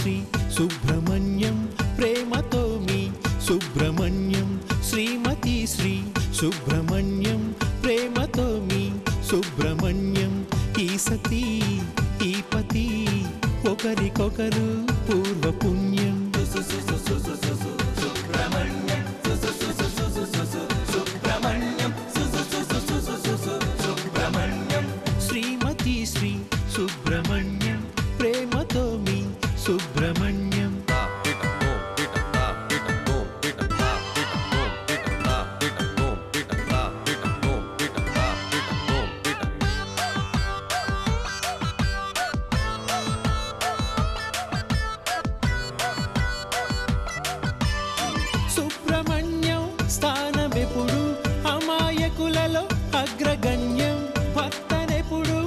శ్రీ సుబ్రహ్మణ్యం ప్రేమతో మీ సుబ్రహ్మణ్యం శ్రీమతి శ్రీ సుబ్రహ్మణ్యం ప్రేమతో మీ సుబ్రహ్మణ్యం ఈ సతీ ఈ పతి ఒకరికొకరు పూర్వ పుణ్యం శ్రీమతి శ్రీ సుబ్రహ్మణ్యం ప్రేమతో మీ సుబ్రహ్మణ్యం సుబ్రహ్మణ్యం స్థానమెప్పుడు అమాయకులలో అగ్రగణ్యం భర్తనెప్పుడు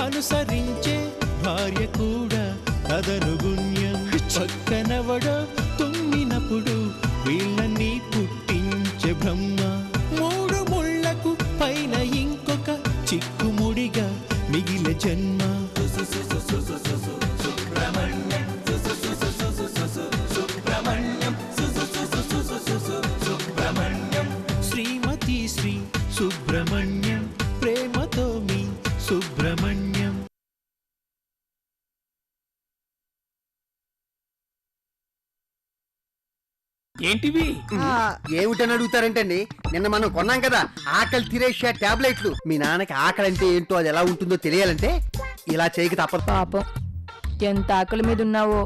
అనుసరించే భార్య కూడా తదనుగుణ్యం పక్కనవడో తుమ్మినప్పుడు వీళ్ళని పుట్టించే బ్రహ్మ మూడు ముళ్లకు పైన ఇంకొక చిక్కుముడిగా మిగిలే జన్మ శ్రీమతి శ్రీ సుబ్రహ్మణ్యం ప్రేమతో మీ సుబ్రహ్మణ్యం. ఏంటివి? ఏమిటని అడుగుతారంటండి, నిన్న మనం కొన్నాం కదా ఆకలి తిరేషియా టాబ్లెట్లు. మీ నాన్నకి ఆకలి అంటే ఏంటో అది ఎలా ఉంటుందో తెలియాలంటే ఇలా చేయక తప్పదు. పాపం ఎంత ఆకలి మీద ఉన్నావో,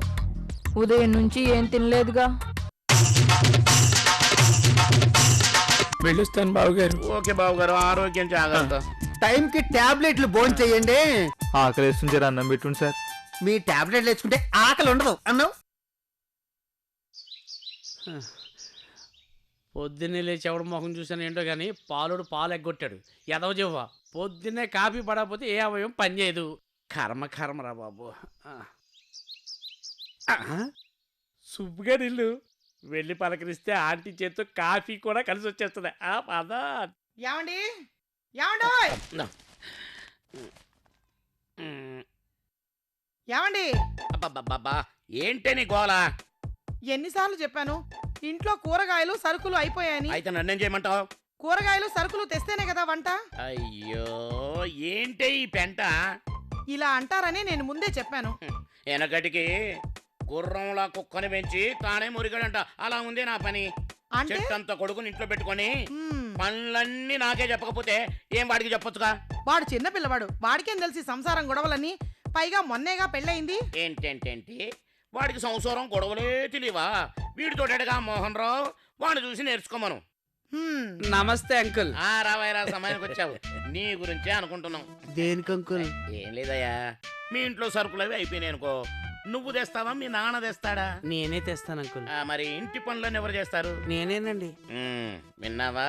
ఉదయం నుంచి ఏం తినలేదుగా. వెళ్ళొస్తాను బావగారు. ఓకే బావగారు, ఆరోగ్యం జాగ్రత్త. టైంకి టాబ్లెట్లు భోజనం చేయండి. ఆకలి వేస్తుంది, జర అన్నం పెట్టుండి సార్. మీ టాబ్లెట్లు వేసుకుంటే ఆకలి ఉండదు అన్నావు. పొద్దున్నే లేచి ఎవడు మొహం చూసాను ఏంటో కానీ పాలుడు పాలు ఎగ్గొట్టాడు ఎదవ జీవ. పొద్దున్నే కాఫీ పడకపోతే ఏ అవయం పనిచేయదు. కర్మ కర్మరా బాబు. సుబ్బుగా ఇల్లు వెళ్ళి పలకరిస్తే ఆంటీ చేత్తో కాఫీ కూడా కలిసి వచ్చేస్తుంది. ఆ పద ఏమండి ఏమండోయ్ ఏమండి అబ్బబ్బబ్బా ఏంటే నీ గోల? ఎన్నిసార్లు చెప్పాను ఇంట్లో కూరగాయలు సరుకులు అయిపోయాయని. అయితే నన్నేం చేయమంటావు? కూరగాయలు సరుకులు తెస్తేనే కదా వంట. అయ్యో ఏంటే ఈ పెంట? ఇలా అంటారని నేను ముందే చెప్పాను. వెనకటికి గుర్రంలా కుక్కని పెంచి తానే మురిగాడంట. అలా ఉంది నా పని. చెట్టంత కొడుకుని ఇంట్లో పెట్టుకొని పనులన్నీ నాకే చెప్పకపోతే ఏం వాడికి చెప్పొచ్చుగా? వాడు చిన్న పిల్లవాడు, వాడికేం తెలిసి సంసారం గొడవలని. పైగా మొన్నేగా పెళ్ళయింది. ఏంటేంటేంటి వాడికి సంసారం గొడవలే తెలియవా? వీడితోటగా మోహన్ రావు, వాడిని చూసి నేర్చుకోమను. నమస్తే అంకుల్. రావాయిరా, సమయానికి వచ్చావు. నీ గురించే అనుకుంటున్నాం. దేనికి అంకుల్? ఏం లేదయ్యా, మీ ఇంట్లో సరుకులు అవి అయిపోయినాయి అనుకో, నువ్వు తెస్తావా మీ నాన్న తెస్తాడా? నేనే తెస్తాను అంకుల్. మరి ఇంటి పనులను ఎవరు చేస్తారు? నేనేనండి. విన్నావా?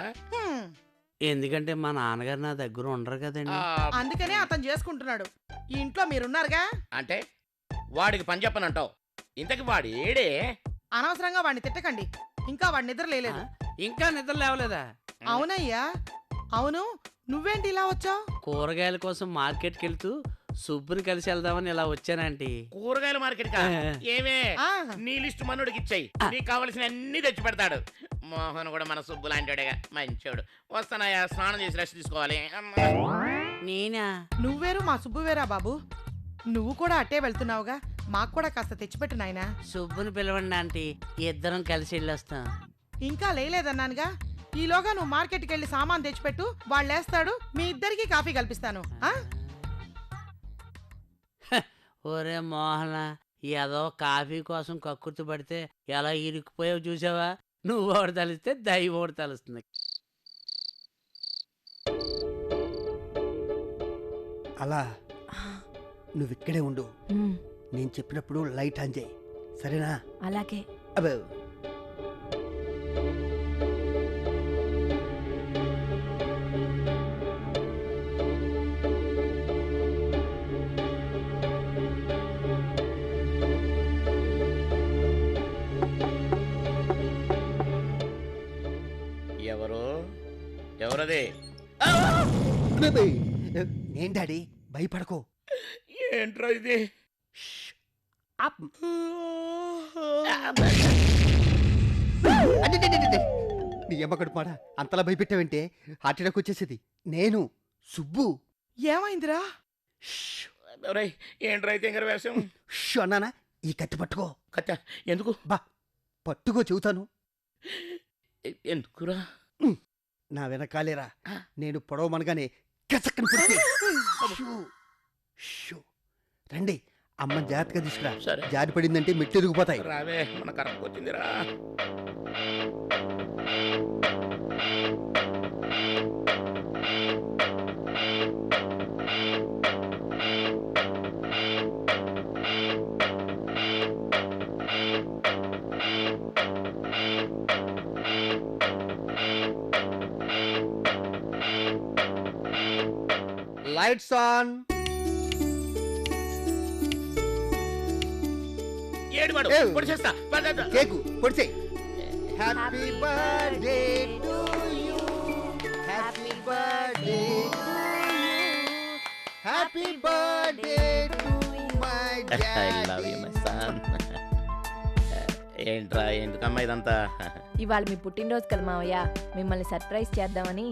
ఎందుకంటే మా నాన్నగారు నా దగ్గర ఉండరు కదండి. అందుకనే అతను చేసుకుంటున్నాడు. ఈ ఇంట్లో మీరున్నారుగా. అంటే వాడికి పని చెప్పనంటావు? ఇంతకి వాడు ఏడే? అనవసరంగా వాడిని తిట్టకండి. ఇంకా వాడి నిద్ర లేదు. ఇంకా నిద్ర లేవలేదా? అవునయ్యా అవును. నువ్వేంటి ఇలా వచ్చావు? కూరగాయల కోసం మార్కెట్కి వెళ్తూ సుబ్బుని కలిసి వెళ్దామని ఇలా వచ్చానంటీ. కూరగాయల మార్కెట్ కా? ఏమే నీ లిస్టు మనోడికి ఇచ్చాయి, నీకు కావలసిన అన్ని తెచ్చి పెడతాడు. మోహన్ కూడా మన సుబ్బు లాంటివాడేగా, మంచోడు. వస్తానయ్యా, స్నానం చేసి రెస్ట్ తీసుకోవాలి. నేనా? నువ్వేరు మా సుబ్బు వేరా బాబు? నువ్వు కూడా అట్టే వెళ్తున్నావుగా, మాకు కూడా కాస్త తెచ్చిపెట్టు నాయనా. సుబ్బుని పిలవండి ఆంటీ, ఇద్దరం కలిసి వెళ్ళొస్తాం. ఇంకా లేదన్నానుగా. ఈలోగా నువ్వు మార్కెట్కి వెళ్ళి సామాన్ తెచ్చిపెట్టు, వాళ్ళేస్తాడు. మీ ఇద్దరికి కాఫీ కల్పిస్తాను. ఒరే మోహన, ఏదో కాఫీ కోసం కక్కుర్తి పడితే ఎలా ఇరుక్కుపోయావు చూసావా? నువ్వు ఒకటి తలిస్తే దైవం ఒకటి తలుస్తుంది. అలా నువ్వు ఇక్కడే ఉండు. నేను చెప్పినప్పుడు లైట్ ఆన్ చేయి, సరేనా? అలాగే. అబ్బో ఎవరది? ఏం డాడీ, భయపడకో. ఏంట్రా ఇది? అడ్డడ్డడ్డడ్డ. నీ అమ్మ కడుపు మాట అంతలా భయపెట్టావంటే హార్ట్ అటాక్ వచ్చేసేది. నేను సుబ్బు. ఏమైందిరా? ఒరేయ్, ఏంట్రా అయితే ఇంకా వేషం? షూ అన్నానా? ఈ కత్తి పట్టుకో. కచ్చా ఎందుకు? బా పట్టుకో చెబుతాను. ఎందుకురా? నా వెనకాలేరా. నేను పొడవమనగానే కసక్కని పుట్టి. రండి, అమ్మ జాగ్రత్తగా తీసుకురా. సరే. జారి పడిందంటే మెట్టు ఎరిగిపోతాయి. రావే, మన కరెక్ట్ వచ్చిందిరా. Lights on. ఏడువాడు ఏయ్. పొడిచేస్తా. కేకు పొడిచేయి. Happy birthday to you. Happy birthday to you. Happy birthday to my daddy. ఏంట్రా, ఎందుకమ్మా ఇదంతా? ఇవాళ మీ పుట్టినరోజు కదా మావయ్య, మిమ్మల్ని సర్ప్రైజ్ చేద్దామని.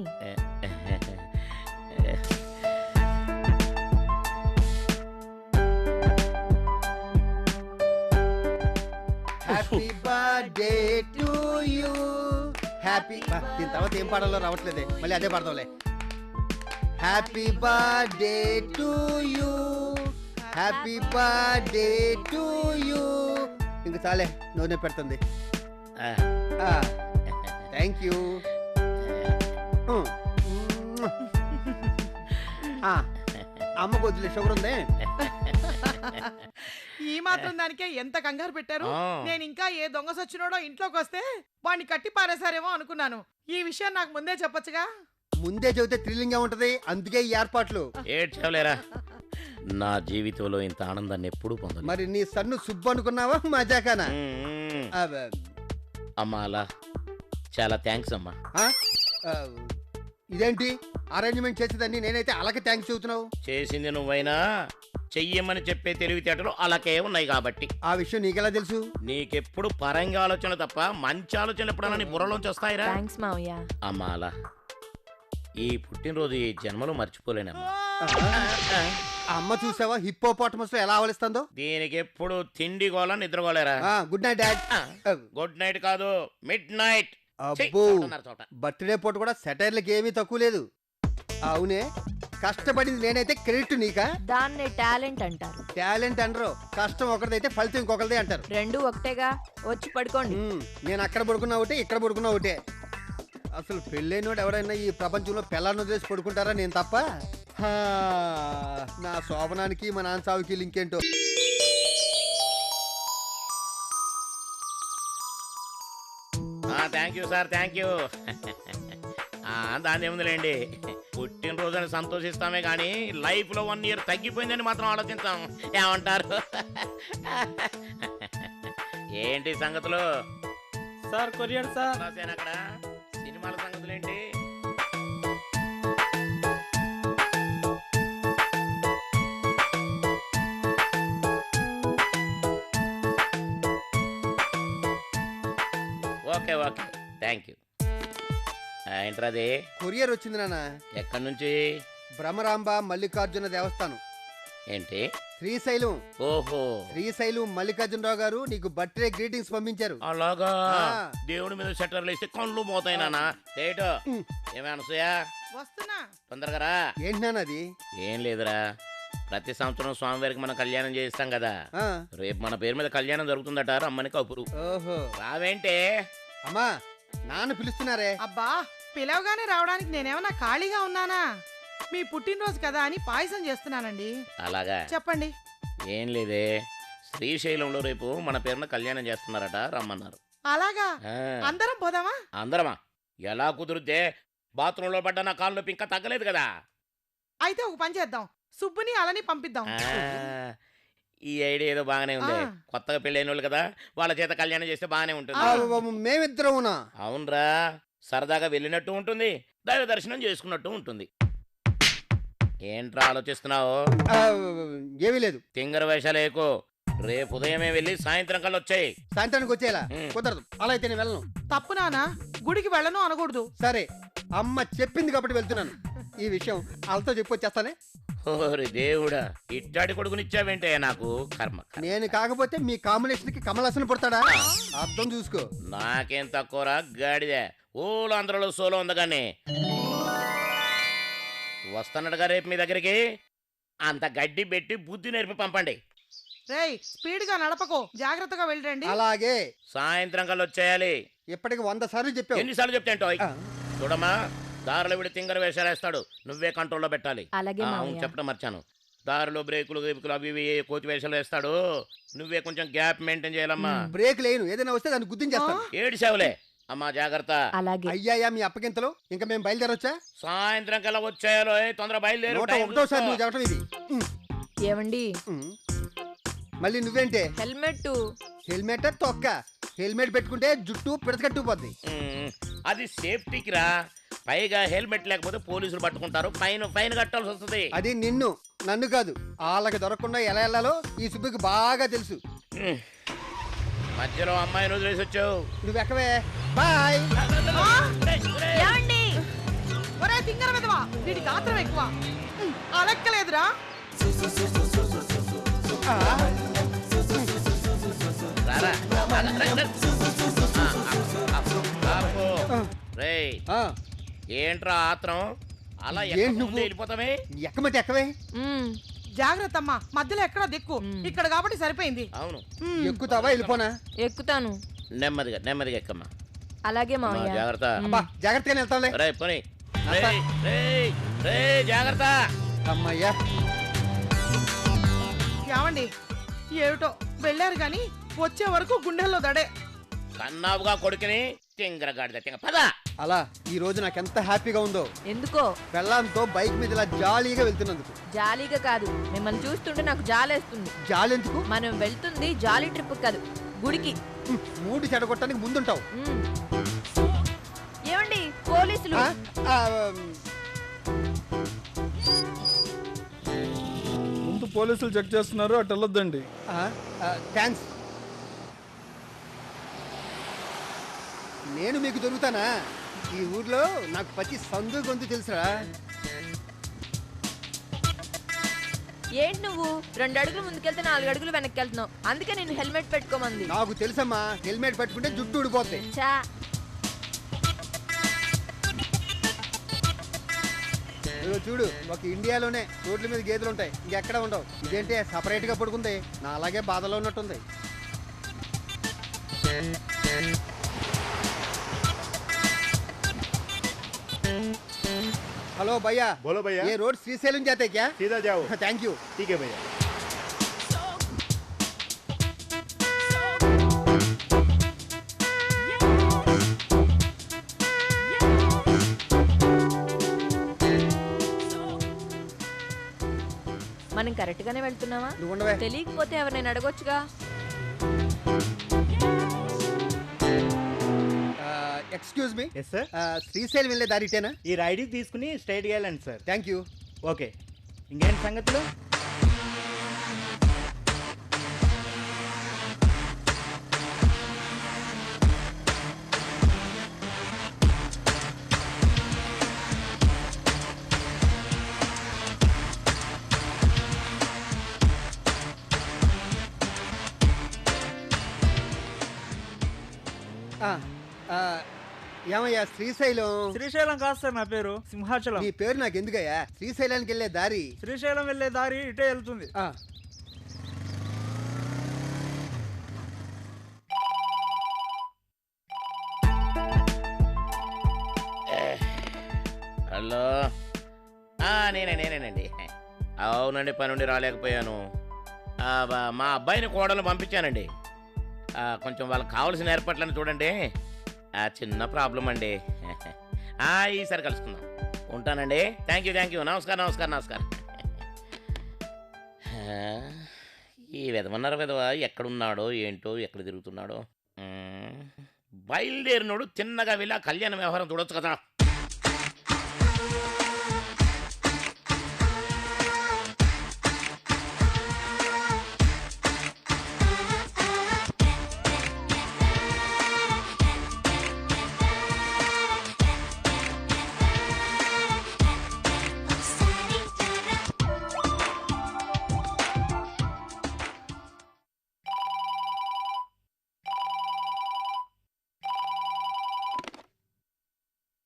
Happy birthday to you. Happy దీని తర్వాత ఏం పాడాలో రావట్లేదే, మళ్ళీ అదే పాడదాంలే. Happy birthday to you. Happy birthday to you. ఇంక చాలే, నూనె పెడుతుంది. Thank you. అమ్మకు వదిలే, షుగర్ ఉంది. ఈ మాత్రం దానికే ఎంత కంగారు పెట్టారు. ఆ. నేను ఇంకా ఏ దొంగ సచ్చినోడో ఇంట్లోకి వస్తే వాడిని కట్టి పారేశారేమో అనుకున్నాను. ఈ విషయం నాకు ముందే చెప్పొచ్చుగా. ముందే చెబితే థ్రిల్లింగ్ గా ఉంటది, అందుకే ఈ ఏర్పాట్లు. ఏడ్చవలేరా, నా జీవితంలో ఇంత ఆనందాన్ని ఎప్పుడూ పొందలేదు. మరి నీ సన్ను సుబ్బు అనుకున్నావా మజాకానా? అమ్మా, అలా చాలా థ్యాంక్స్ అమ్మా. ఆ, ఇదేంటి అరేంజ్మెంట్ చేసేదాన్ని నేనైతే అలాగే థ్యాంక్స్ చెబుతున్నావు. చేసింది నువ్వైనా చెయ్యమని చెప్పే తెలివితేటలు అలాగే ఉన్నాయి కాబట్టి. ఆ విషయం నీకెలా తెలుసు? నీకెప్పుడు పరంగా ఆలోచనలు తప్ప మంచి ఆలోచనలు ఎప్పుడన్నా నీ బుర్రలోంచి వస్తాయిరా? థ్యాంక్స్ మావయ్య. అమ్మా, అలా ఈ పుట్టినరోజు ఈ జన్మలో మర్చిపోలేనమ్మా. ఆ అమ్మ చూసావా హిప్పోపాటమస్ లో ఎలా ఆవలిస్తుందో? దీనికి ఎప్పుడు తిండి గోళ నిద్రగోలేరా? Good night dad. Good night కాదు, మిడ్ నైట్. అబ్బో, బర్త్డే పూట కూడా సెటైర్లకి ఏమీ తక్కువ లేదు. అవునే, కష్టపడింది నేనైతే క్రెడిట్ నీకా? దాన్నే టాలెంట్ అంటారు. టాలెంట్ అనరు, కష్టం ఒకరిదైతే ఫలితం ఇంకొకరిదే అంటారు. రెండు ఒకటేగా, వచ్చి పడుకోండి. నేను అక్కడ పడుకున్నా ఒకటే, ఇక్కడ పడుకున్నా ఒకటే. అసలు పెళ్ళైనోడు ఎవరైనా ఈ ప్రపంచంలో పిల్లలను వదిలేసి పడుకుంటారా? నేను తప్ప. హా, నా శోభనానికి మా నాన్న సావుకి లింక్ ఏంటో. Thank you sir, thank you. దాన్ని ఏముందిలేండి, పుట్టినరోజుని సంతోషిస్తామే కానీ లైఫ్ లో 1 year తగ్గిపోయిందని మాత్రం ఆలోచిస్తాం. ఏమంటారు? ఏంటి సంగతులు సార్ కొరియర్ సార్. రాశాను అక్కడ. సినిమాల సంగతులు ఏంటి? Okay okay, thank you. ఏంట్రది? కొరియర్ వచ్చింది నాన్న. ఎక్కడి నుంచి? భ్రమరాంబ మల్లికార్జున దేవస్థానం. ఏంటి? శ్రీశైలం. ఓహో, శ్రీశైలం మల్లికార్జునరావు గారు నీకు బర్త్డే గ్రీటింగ్స్ పంపించారు. అలాగా? ఆ. దేవుడి మీద షట్టర్లు వేస్తే కళ్ళు పోతాయి నాన్న. ఏటో ఏమే అనసూయా, వస్తున్నా. తొందరగా రా. ఏంటి నాన్న అది? ఏం లేదురా, ప్రతి సంవత్సరం స్వామివారికి మనం కళ్యాణం చేయిస్తాం కదా. ఆ, రేపు మన పేరు మీద కళ్యాణం జరుగుతుందట, రమ్మని కబురు. ఓహో. రావేంటే? అమ్మా, నాన్న పిలుస్తున్నారే. అబ్బా, పిలవగానే రావడానికి నేనేమన్నా ఖాళీగా ఉన్నానా? మీ పుట్టినరోజు కదా అని పాయసం చేస్తున్నానండి. అలాగా? చెప్పండి. ఏం లేదే, శ్రీశైలంలో రేపు మన పేరున కళ్యాణం చేస్తున్నారట, రమ్మన్నారు. అలాగా? ఆ. అందరం పోదామా? అందరమా? ఎలా కుదిరితే? బాత్రూంలో పడ్డ నా కాళ్ళు నొప్పి ఇంకా తగ్గలేదు కదా. అయితే ఒక పని చేద్దాం, సుబ్బుని అలాని పంపిద్దాం. ఈ ఐడియా ఏదో బాగానే ఉంది. ఆ. కొత్తగా పెళ్ళైన వాళ్ళు కదా, వాళ్ళ చేత కళ్యాణం చేస్తే బాగానే ఉంటుంది. మేమిద్దరమునా? అవునరా, సరదాగా వెళ్ళినట్టు ఉంటుంది, దైవ దర్శనం చేసుకున్నట్టు ఉంటుంది. ఏంట్రా ఆలోచిస్తున్నావు? ఏమీ లేదు. తింగర వేషాలు ఎక్కువ. రేపు ఉదయమే వెళ్ళి సాయంత్రం కల్లా వచ్చాయి. సాయంత్రానికి వచ్చేలా ఉమ్. కుదరదు, అలా అయితే నేను వెళ్ళను. తప్పు నానా, గుడికి వెళ్ళను అనకూడదు. సరే, అమ్మ చెప్పింది కాబట్టి వెళ్తున్నాను. ఈ విషయం వాళ్ళతో చెప్పొచ్చేస్తానే. ఓరి దేవుడా, ఇట్టాడి కొడుకునిచ్చావేంటే నాకు కర్మ. నేను కాకపోతే మీ కాంబినేషన్ కి కమలాసన పడతాడా? అర్థం చూసుకో. నాకేం తక్కువరా గాడిదే. ఊళ్ళో అందరిలో సోలో ఉందగానే వస్తున్నాడుగా రేపు మీ దగ్గరికి. అంత గడ్డి పెట్టి బుద్ధి నేర్పి పంపండి. రేయ్, స్పీడ్ గా నడపకో, జాగ్రత్తగా వెళ్ళండి. అలాగే. సాయంత్రం కల్లా వచ్చేయాలి. ఇప్పటికి 100 సార్లు చెప్పావు. ఎన్నిసార్లు చెప్తాంటో ఆ. చూడమ్మా, దారిలో విడి తింగర వేషాలేస్తాడు, నువ్వే కంట్రోల్లో పెట్టాలి. అలాగే అవును, మావయ్య. చెప్పడం మర్చాను. దారిలో బ్రేకులు గీపులు అవి ఇవి కోతి వేషాలు వేస్తాడు, నువ్వే కొంచెం గ్యాప్ మెయింటైన్ చేయాలమ్మా. బ్రేక్ లేను, ఏదైనా వస్తే దాన్ని గుర్తించేస్తాను. ఏడిసావులే అమ్మా, జాగ్రత్త. అలాగే. అయ్యాయా మీ అప్పగింతలు, ఇంకా మేము బయలుదేరొచ్చా? సాయంత్రం కల్లా వచ్చేయాలో, తొందర బయలుదేరు. 101సారి నువ్వు చెప్పడం ఇది. ఏమండి, ఉమ్. మళ్ళీ నువ్వేంటే హెల్మెట్. హెల్మెట్ తొక్క. హెల్మెట్ పెట్టుకుంటే జుట్టు పిడకట్టుకుపోద్ది. అది సేఫ్టీకి రా, పైగా హెల్మెట్ లేకపోతే పోలీసులు పట్టుకుంటారు, ఫైన్ కట్టాల్సి వస్తుంది. అది నిన్ను, నన్ను కాదు. వాళ్ళకి దొరకకుండా ఎలా వెళ్ళాలో ఈ సుబ్బుకి బాగా తెలుసు. ఉమ్. మధ్యలో అమ్మాయిని వదిలేసి వచ్చావు. నువ్వు ఎక్కవే. బాయ్. ఏమండి, ఒరే తింగర విధవా, వీడికి ఆత్రం ఎక్కువ. ఆ లెక్కలేదురా. రారా. రేయ్, ఏంట్రా ఆత్రం? అలా ఏంటి నువ్వు? వెళ్ళిపోతావే. ఎక్కమంటే ఎక్కవే. జాగ్రత్త అమ్మా, మధ్యలో ఎక్కడో దిక్కు. ఇక్కడ కాబట్టి సరిపోయింది. అవును, ఎక్కుతావా వెళ్ళిపోనా? ఎక్కుతాను. నెమ్మదిగా నెమ్మదిగా ఎక్కమ్మా. అలాగే అమ్మా, మావయ్య. జాగ్రత్త. అబ్బా, జాగ్రత్తగానే వెళ్తాంలే. రేయ్, పోనీ. రేయ్, రేయ్, రేయ్, జాగ్రత్త. అమ్మయ్యా. ఏమండి, ఏమిటో వెళ్ళారు గాని వచ్చే వరకు గుండెల్లో దడే. కన్నావుగా కొడుకుని తింగర గాడిద తింగ పద. అలా ఈ రోజు నాకెంత హ్యాపీగా ఉందో. ఎందుకో? పెళ్ళాంతో బైక్ మీద ఇలా జాలీగా వెళ్తున్నందుకు. జాలీగా కాదు, మిమ్మల్ని చూస్తుంటే నాకు జాలేస్తుంది. జాలెందుకు? మనం వెళ్తుంది జాలీ ట్రిప్ కాదు, గుడికి. మూడు చెడగొట్టడానికి ముందుంటావు. మ్మ్. ఏమండి, పోలీసులు. ఆ? ఆ, ముందు పోలీసులు చెక్ చేస్తున్నారు, అటు వెళ్ళొద్దండి. థ్యాంక్స్. నేను మీకు దొరుకుతానా? ఈ ఊర్లో నాకు ప్రతి సందు గొంతు తెలుసురా. ఏంటి నువ్వు 2 అడుగులు ముందుకెళ్తే 4 అడుగులు వెనక్కి వెళ్తున్నావు. అందుకే నేను హెల్మెట్ పెట్టుకోమంది. నాకు తెలుసమ్మా, హెల్మెట్ పెట్టుకుంటే జుట్టు ఊడిపోతాయి. చా. ఇదిగో చూడు, ఒక ఇండియాలోనే రోడ్ల మీద గేదెలు ఉంటాయి, ఇంకెక్కడ ఉండవు. ఇదేంటి సపరేట్ గా పడుకుంది? నా అలాగే బాధలో ఉన్నట్టుంది. हेलो भैया। बोलो भैया। ये रोड श्रीशैलम जाते क्या? सीधा जाओ। Thank you. ठीक है भैया। మనం కరెక్ట్ గానే వెళ్తున్నావా? నువ్వు ఉండవే. తెలియకపోతే ఎవరైనా అడగొచ్చుగా. Excuse me. Yes sir. Srisailam వెళ్ళే దారిటేనా? ఈ రైడింగ్ తీసుకుని స్ట్రైట్గా వెళ్ళండి సార్. Thank you. ఓకే, ఇంకేంటి సంగతులు? ఏమయ్యా శ్రీశైలం? శ్రీశైలం కాదు సార్, నా పేరు సింహాచలం. నీ పేరు నాకు ఎందుకయ్యా? శ్రీశైలానికి వెళ్ళే దారి. శ్రీశైలం వెళ్ళే దారి ఇటే వెళ్తుంది. హలో, నేనేనండి. అవునండి, పని నుండి రాలేకపోయాను. మా అబ్బాయిని కోడలు పంపించానండి. కొంచెం వాళ్ళకి కావాల్సిన ఏర్పాట్లను చూడండి. చిన్న ప్రాబ్లం అండి. ఈసారి కలుసుకుందాం. ఉంటానండి. Thank you. నమస్కారం. ఈ విధవ ఎక్కడున్నాడో ఏంటో, ఎక్కడ తిరుగుతున్నాడో. బయలుదేరినోడు తిన్నగా వెళ్ళి ఆ కళ్యాణ వ్యవహారం చూడొచ్చు కదా.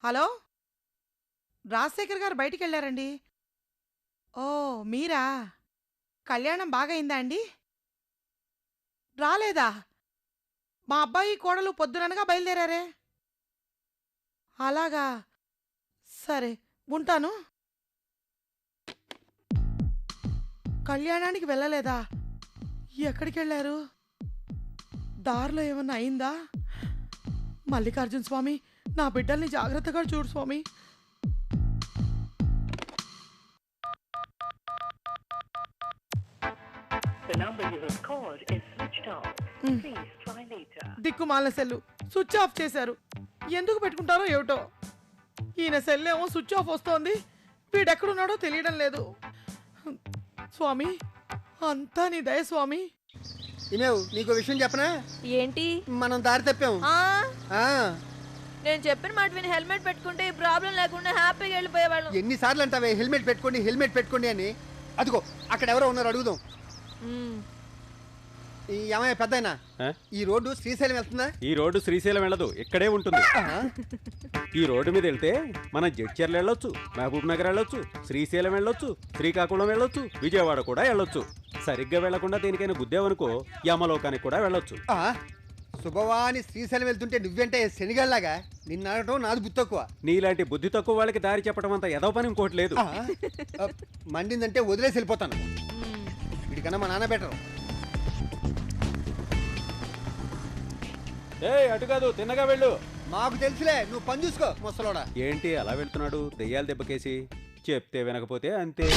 హలో, రాజశేఖర్ గారు బయటికి వెళ్ళారండి. ఓ మీరా? కళ్యాణం బాగైందా అండి? రాలేదా? మా అబ్బాయి కోడలు పొద్దుననగా బయలుదేరారే. అలాగా, సరే ఉంటాను. కళ్యాణానికి వెళ్ళలేదా? ఎక్కడికి వెళ్ళారు? దారిలో ఏమన్నా అయిందా? మల్లికార్జున స్వామి, నా బిడ్డల్ని జాగ్రత్తగా చూడు స్వామి. దిక్కుమాల సెల్లు స్విచ్ ఆఫ్ చేశారు. ఎందుకు పెట్టుకుంటారో ఏమిటో. ఈయన సెల్లేమో స్విచ్ ఆఫ్ వస్తోంది, వీడెక్కడున్నాడో తెలియడం లేదు. స్వామి, అంతా నీ దయ స్వామి. ఇమేవ్, నీకు విషయం చెప్పనా? ఏంటి? మనం దారి తప్పాం. నేను చెప్పిన మాట విని హెల్మెట్ పెట్టుకుంటే ఈ ప్రాబ్లం లేకుండా హ్యాపీగా వెళ్ళిపోయేవాళ్ళం. ఎన్నిసార్లు అంటావే హెల్మెట్ పెట్టుకోండి హెల్మెట్ పెట్టుకోండి అని? అదిగో అక్కడ ఎవరో ఉన్నారు, అడుగుదాం. ఈ ఏమయ్య పెద్దయినా, ఈ రోడ్డు శ్రీశైలం వెళ్తుందా? ఈ రోడ్డు శ్రీశైలం వెళ్ళదు, ఇక్కడే ఉంటుంది. ఈ రోడ్డు మీద వెళ్తే మనం జడ్చర్ల వెళ్ళొచ్చు, మహబూబ్ నగర్ వెళ్ళొచ్చు, శ్రీశైలం వెళ్ళొచ్చు, శ్రీకాకుళం వెళ్ళొచ్చు, విజయవాడ కూడా వెళ్ళొచ్చు. సరిగ్గా వెళ్లకుండా దేనికైనా గుద్దేవనుకో యమలోకానికి కూడా వెళ్ళొచ్చు. శుభవాని శ్రీశైలం వెళ్తుంటే నువ్వేంటే శనిగాళ్ళలాగా? నిన్ను అడగటం నాది బుద్ధి తక్కువ. నీలాంటి బుద్ధి తక్కువ వాళ్ళకి దారి చెప్పడం అంత ఎదో పని ఇంకోటి లేదు. మండిందంటే వదిలేసి వెళ్ళిపోతాను. వీడికన్నా మా నాన్న బెటర్. అటు కాదు, తిన్నగా వెళ్ళు. మాకు తెలుసులే, నువ్వు పని చూసుకో ముసలోడా. ఏంటి అలా వెళ్తున్నాడు? దెయ్యాలు దెబ్బకేసి చెప్తే వినకపోతే అంతే.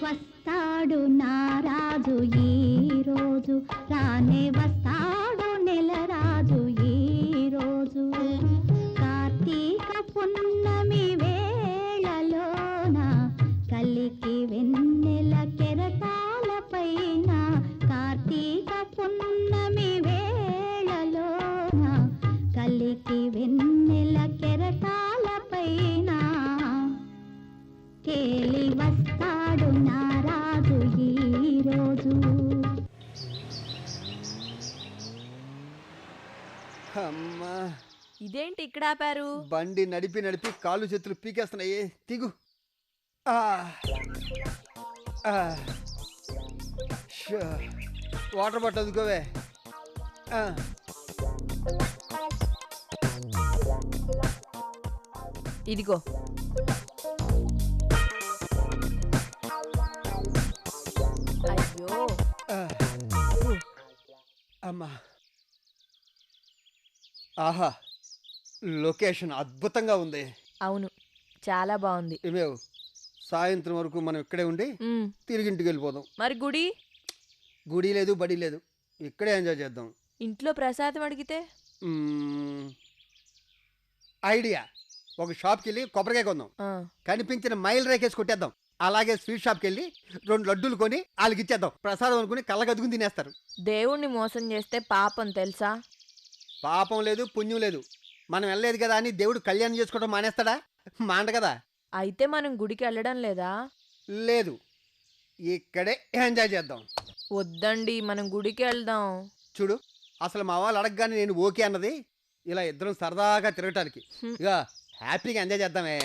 వస్తాడు నారాజు ఈ రోజు, రానే వస్తాడు నెల రాజు ఈ రోజు. కార్తీక పున్నమి వేళలోన కలికి వెన్నెల కెరటాల పైన, కార్తీక పున్నమి వేళలోన కలికి వెన్నెల కెరటాల పైన కేలి వస్తాడు నారాజు ఈ రోజు. అమ్మా, ఇదేంటి ఇక్కడ ఆపారు? బండి నడిపి నడిపి కాళ్ళు చేతులు పీకేస్తున్నాయి. దిగు. వాటర్ బాటిల్ అందుకోవే. ఇదిగో. అయ్యో, అమ్మా, ఆహా, లొకేషన్ అద్భుతంగా ఉంది. అవును, చాలా బాగుంది. ఏమేవ్, సాయంత్రం వరకు మనం ఇక్కడే ఉండి తిరిగి ఇంటికి వెళ్ళిపోదాం. మరి గుడి? గుడి లేదు, బడి లేదు, ఇక్కడే ఎంజాయ్ చేద్దాం. ఇంట్లో ప్రసాదం అడిగితే? ఐడియా, ఒక షాప్కి వెళ్ళి కొబ్బరికాయ కొందాం, కనిపించిన మైల్ రేకేసి కొట్టేద్దాం. అలాగే స్వీట్ షాప్కి వెళ్ళి 2 లడ్డూలు కొని వాళ్ళకి ఇచ్చేద్దాం. ప్రసాదం అనుకుని కళ్ళగదుకుని తినేస్తారు. దేవుణ్ణి మోసం చేస్తే పాపం తెలుసా? పాపం లేదు, పుణ్యం లేదు. మనం వెళ్ళలేదు కదా అని దేవుడు కళ్యాణం చేసుకోవడం మానేస్తాడా? మాండ కదా. అయితే మనం గుడికి వెళ్ళడం లేదా? లేదు, ఇక్కడే ఎంజాయ్ చేద్దాం. వద్దండి, మనం గుడికి వెళ్దాం. చూడు, అసలు మా వాళ్ళు అడగగానే నేను ఓకే అన్నది ఇలా ఇద్దరం సరదాగా తిరగటానికి. ఇక హ్యాపీగా ఎంజాయ్ చేద్దామే.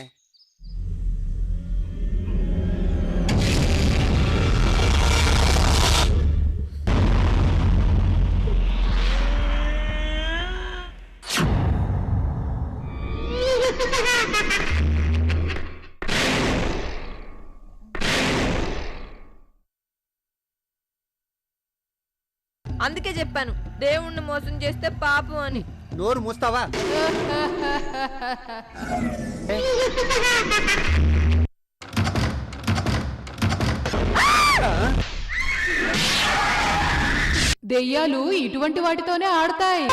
అందుకే చెప్పాను దేవుణ్ణి మోసం చేస్తే పాపం అని. నోరు మూస్తావా? దెయ్యాలు ఇటువంటి వాటితోనే ఆడతాయి.